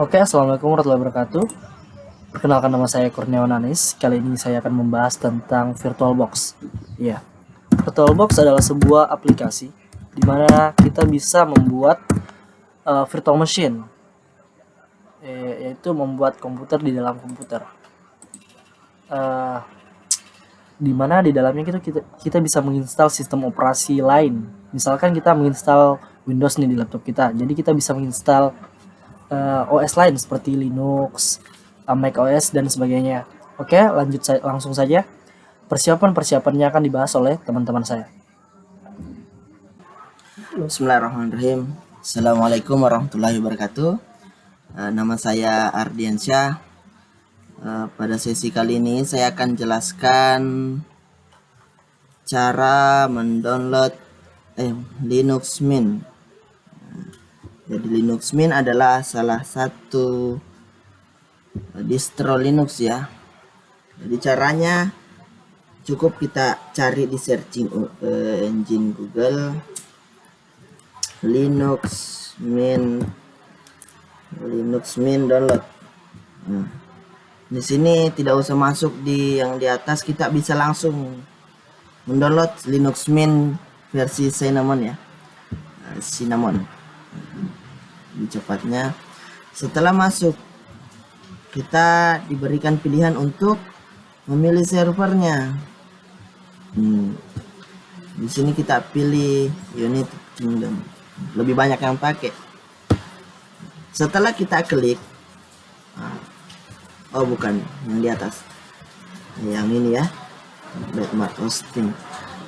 Oke, assalamualaikum warahmatullahi wabarakatuh. Perkenalkan, nama saya Kurniawan Anis. Kali ini saya akan membahas tentang VirtualBox. Ya, VirtualBox adalah sebuah aplikasi di mana kita bisa membuat virtual machine, yaitu membuat komputer di dalam komputer. Di mana di dalamnya kita bisa menginstal sistem operasi lain. Misalkan kita menginstal Windows nih di laptop kita, jadi kita bisa menginstal OS lain seperti Linux, Mac OS dan sebagainya. Oke, langsung saja. Persiapannya akan dibahas oleh teman-teman saya. Bismillahirrahmanirrahim. Assalamualaikum warahmatullahi wabarakatuh. Nama saya Ardiansyah. Pada sesi kali ini saya akan jelaskan cara mendownload Linux Mint. Jadi Linux Mint adalah salah satu distro Linux ya. Jadi caranya cukup kita cari di searching engine Google, Linux Mint download. Nah, di sini tidak usah masuk di yang di atas, kita bisa langsung mendownload Linux Mint versi Cinnamon ya. Cinnamon cepatnya. Setelah masuk, kita diberikan pilihan untuk memilih servernya. Di sini kita pilih United Kingdom, lebih banyak yang pakai. Setelah kita klik, bukan yang di atas, yang ini ya, Backmark Hosting.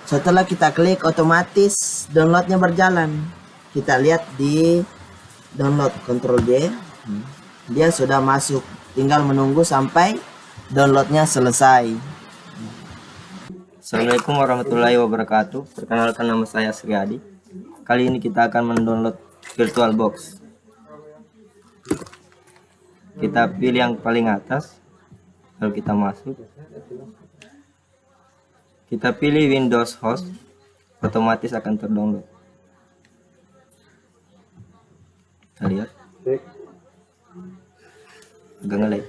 Setelah kita klik, otomatis downloadnya berjalan. Kita lihat di download, Ctrl D, dia sudah masuk, tinggal menunggu sampai downloadnya selesai. Assalamualaikum warahmatullahi wabarakatuh. Perkenalkan, nama saya Sriadi. Kali ini kita akan mendownload VirtualBox. Kita pilih yang paling atas, lalu kita masuk. Kita pilih Windows Host, otomatis akan terdownload. Kita lihat, agak nge-lag.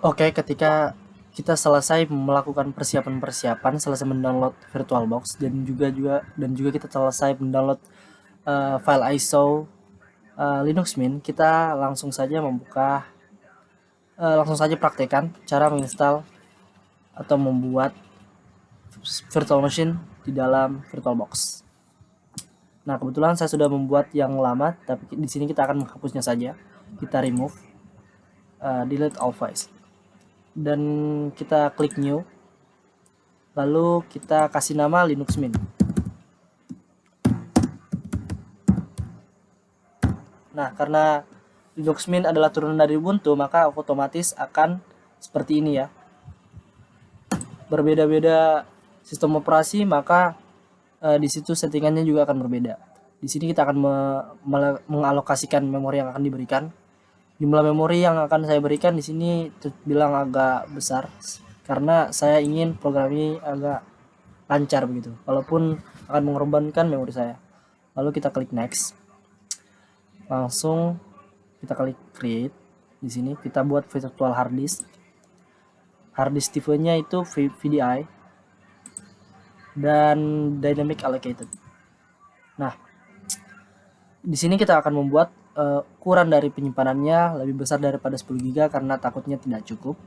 Oke, ketika kita selesai melakukan persiapan, selesai mendownload VirtualBox dan juga kita selesai mendownload file ISO Linux Mint, kita langsung saja praktekkan cara menginstal atau membuat virtual machine di dalam VirtualBox. Nah, kebetulan saya sudah membuat yang lama, tapi di sini kita akan menghapusnya saja. Kita remove, delete all files, dan kita klik new, lalu kita kasih nama Linux Mint. Nah, karena Linux Mint adalah turunan dari Ubuntu, maka otomatis akan seperti ini ya. Berbeda-beda sistem operasi, maka di situ settingannya juga akan berbeda. Di sini kita akan mengalokasikan memori yang akan diberikan. Jumlah memori yang akan saya berikan di sini terbilang agak besar karena saya ingin program ini agak lancar begitu, walaupun akan mengorbankan memori saya. Lalu kita klik next. Langsung kita klik create. Di sini kita buat virtual hard disk. Hard disk tipenya itu VDI dan dynamic allocated. Nah, di sini kita akan membuat ukuran dari penyimpanannya lebih besar daripada 10 GB karena takutnya tidak cukup.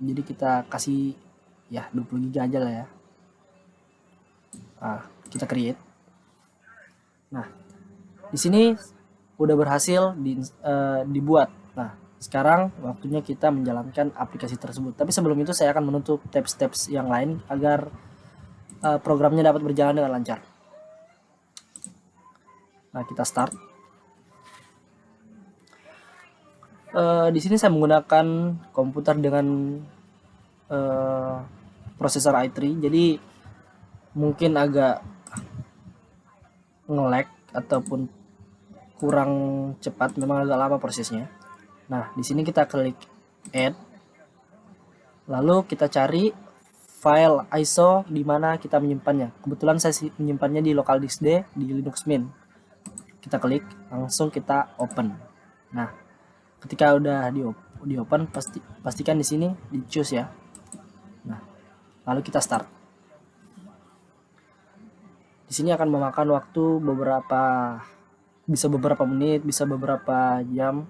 Jadi kita kasih ya 20 GB aja lah ya. Kita create. Nah, di sini udah berhasil dibuat. Nah, sekarang waktunya kita menjalankan aplikasi tersebut. Tapi sebelum itu saya akan menutup steps-steps yang lain agar programnya dapat berjalan dengan lancar. Nah, kita start. Di sini saya menggunakan komputer dengan prosesor i3, jadi mungkin agak nge-lag ataupun kurang cepat, memang agak lama prosesnya. Nah, di sini kita klik add, lalu kita cari file ISO di mana kita menyimpannya. Kebetulan saya menyimpannya di local disk D di Linux Mint. Kita klik, langsung kita open. Nah, ketika udah di open, pastikan di sini di choose ya. Nah, lalu kita start. Di sini akan memakan waktu bisa beberapa menit, bisa beberapa jam,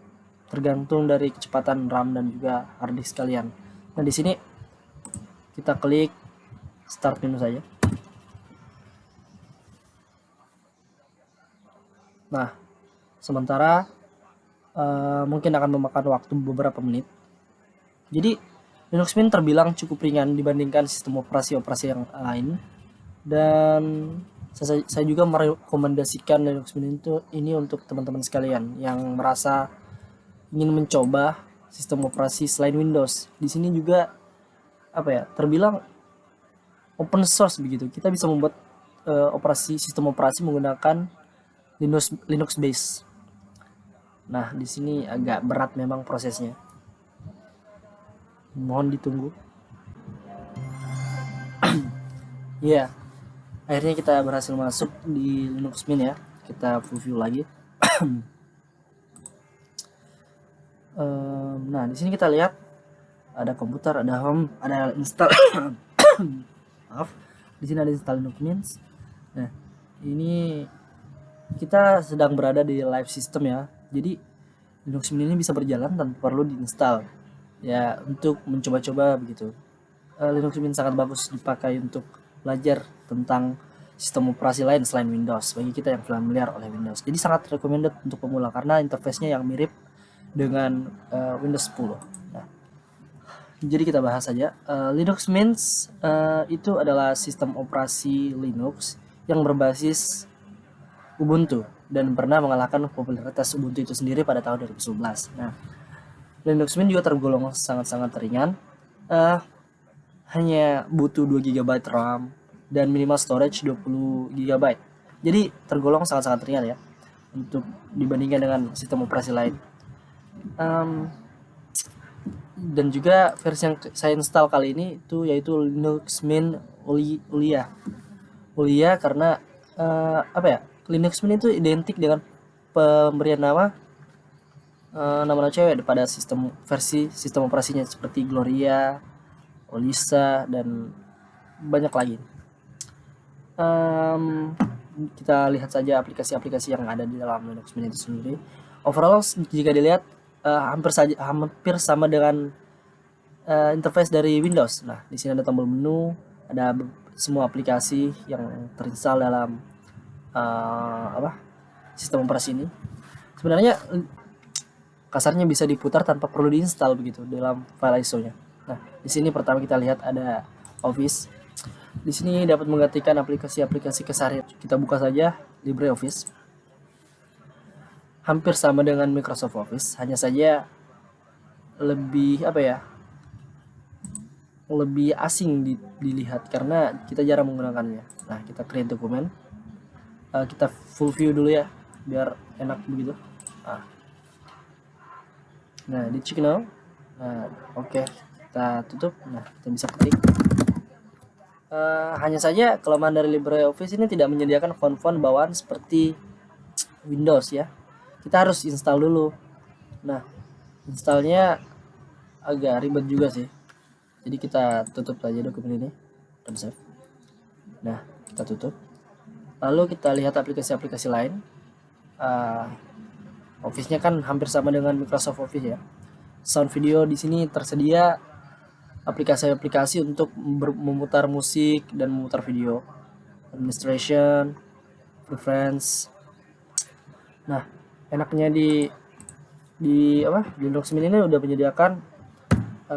tergantung dari kecepatan RAM dan juga hard disk kalian. Nah, di sini kita klik start menu saja. Nah, sementara mungkin akan memakan waktu beberapa menit. Jadi Linux Mint terbilang cukup ringan dibandingkan sistem operasi yang lain, dan saya juga merekomendasikan Linux Mint ini untuk teman-teman sekalian yang merasa ingin mencoba sistem operasi selain Windows. Di sini juga terbilang open source begitu. Kita bisa membuat sistem operasi menggunakan Linux base. Nah, di sini agak berat memang prosesnya. Mohon ditunggu. Ya, akhirnya kita berhasil masuk di Linux Mint ya. Kita preview lagi. Nah, di sini kita lihat ada komputer, ada home, ada install. Maaf. Di sini ada install Linux Mint. Nah, ini kita sedang berada di live system ya. Jadi Linux Mint ini bisa berjalan tanpa perlu diinstal. Ya, untuk mencoba-coba begitu. Linux Mint sangat bagus dipakai untuk belajar tentang sistem operasi lain selain Windows bagi kita yang familiar oleh Windows. Jadi sangat recommended untuk pemula karena interface-nya yang mirip dengan Windows 10. Nah, jadi kita bahas saja. Linux Mint itu adalah sistem operasi Linux yang berbasis Ubuntu dan pernah mengalahkan popularitas Ubuntu itu sendiri pada tahun 2011. Nah, Linux Mint juga tergolong sangat-sangat ringan. Hanya butuh 2 GB RAM dan minimal storage 20 GB. Jadi tergolong sangat-sangat ringan ya untuk dibandingkan dengan sistem operasi lain. Dan juga versi yang saya install kali ini itu yaitu Linux Mint Ulia karena Linux Mint itu identik dengan pemberian nama cewek pada versi sistem operasinya seperti Gloria, Olisa, dan banyak lagi. Kita lihat saja aplikasi-aplikasi yang ada di dalam Linux Mint itu sendiri. Overall jika dilihat hampir sama dengan interface dari Windows. Nah, di sini ada tombol menu, ada semua aplikasi yang terinstall dalam sistem operasi ini. Sebenarnya kasarnya bisa diputar tanpa perlu diinstal begitu dalam file ISO-nya. Nah, di sini pertama kita lihat ada Office. Di sini dapat menggantikan aplikasi-aplikasi keseharian. Kita buka saja LibreOffice. Hampir sama dengan Microsoft Office, hanya saja lebih lebih asing dilihat karena kita jarang menggunakannya. Nah, kita create dokumen. Kita full view dulu ya, biar enak begitu. Nah, di check now. Nah, oke. Kita tutup. Nah, kita bisa ketik. Hanya saja kelemahan dari LibreOffice ini tidak menyediakan font-font bawaan seperti Windows ya. Kita harus install dulu. Nah, installnya agak ribet juga sih. Jadi kita tutup saja dokumen ini dan save. Nah, kita tutup. Lalu kita lihat aplikasi-aplikasi lain. Office-nya kan hampir sama dengan Microsoft Office ya. Sound video di sini tersedia aplikasi-aplikasi untuk memutar musik dan memutar video. Administration, preference. Nah, enaknya di Linux Mint ini udah menyediakan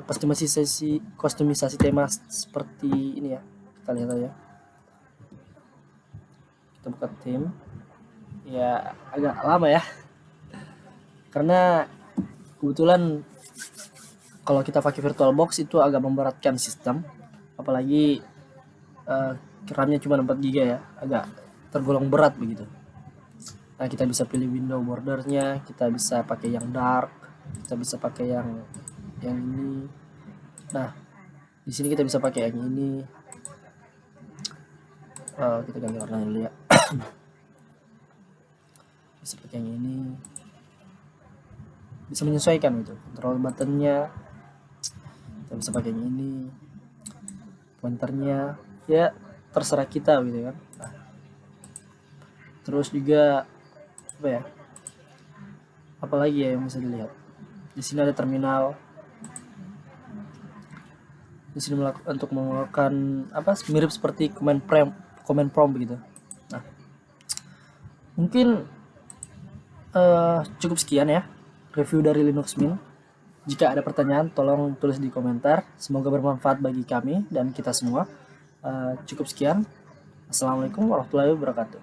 kustomisasi tema seperti ini ya. Kita lihat aja. Kita buka theme. Ya, agak lama ya. Karena kebetulan kalau kita pakai VirtualBox itu agak memberatkan sistem, apalagi RAM-nya cuma 4 GB ya, agak tergolong berat begitu. Nah, kita bisa pilih window bordernya, kita bisa pakai yang dark, kita bisa pakai yang ini. Nah, di sini kita bisa pakai yang ini. Kita ganti warna dulu ya. Bisa pakai yang ini. Bisa menyesuaikan gitu. Control buttonnya. Kita bisa pakai yang ini. Pointernya ya terserah kita gitu kan. Nah, terus juga apa ya? Apalagi ya yang bisa dilihat. Di sini ada terminal. Di sini untuk melakukan apa mirip seperti command prompt begitu. Nah, mungkin cukup sekian ya review dari Linux Mint. Jika ada pertanyaan tolong tulis di komentar. Semoga bermanfaat bagi kami dan kita semua. Cukup sekian. Assalamualaikum warahmatullahi wabarakatuh.